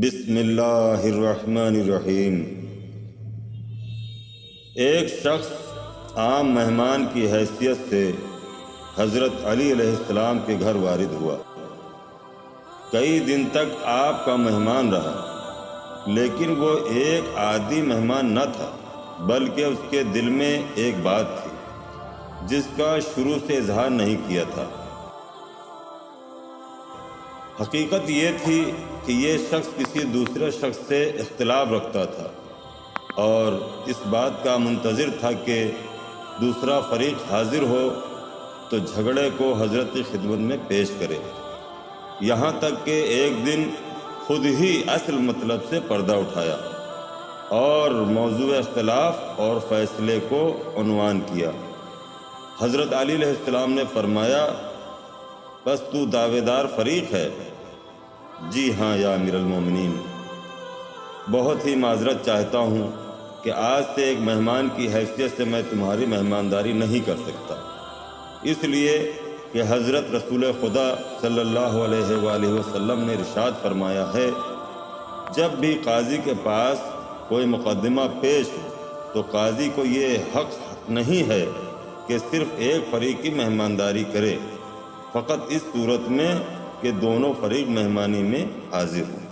بسم اللہ الرحمن الرحیم۔ ایک شخص عام مہمان کی حیثیت سے حضرت علی علیہ السلام کے گھر وارد ہوا۔ کئی دن تک آپ کا مہمان رہا، لیکن وہ ایک عادی مہمان نہ تھا، بلکہ اس کے دل میں ایک بات تھی جس کا شروع سے اظہار نہیں کیا تھا۔ حقیقت یہ تھی کہ یہ شخص کسی دوسرے شخص سے اختلاف رکھتا تھا اور اس بات کا منتظر تھا کہ دوسرا فریق حاضر ہو تو جھگڑے کو حضرت کی خدمت میں پیش کرے، یہاں تک کہ ایک دن خود ہی اصل مطلب سے پردہ اٹھایا اور موضوع اختلاف اور فیصلے کو عنوان کیا۔ حضرت علی علیہ السلام نے فرمایا، بس تو دعوے دار فریق ہے؟ جی ہاں یا امیر المومنین، بہت ہی معذرت چاہتا ہوں کہ آج سے ایک مہمان کی حیثیت سے میں تمہاری مہمانداری نہیں کر سکتا، اس لیے کہ حضرت رسول خدا صلی اللہ علیہ وآلہ وسلم نے ارشاد فرمایا ہے، جب بھی قاضی کے پاس کوئی مقدمہ پیش ہو تو قاضی کو یہ حق نہیں ہے کہ صرف ایک فریق کی مہمانداری کرے، فقط اس صورت میں کہ دونوں فریق مہمانی میں حاضر ہوں۔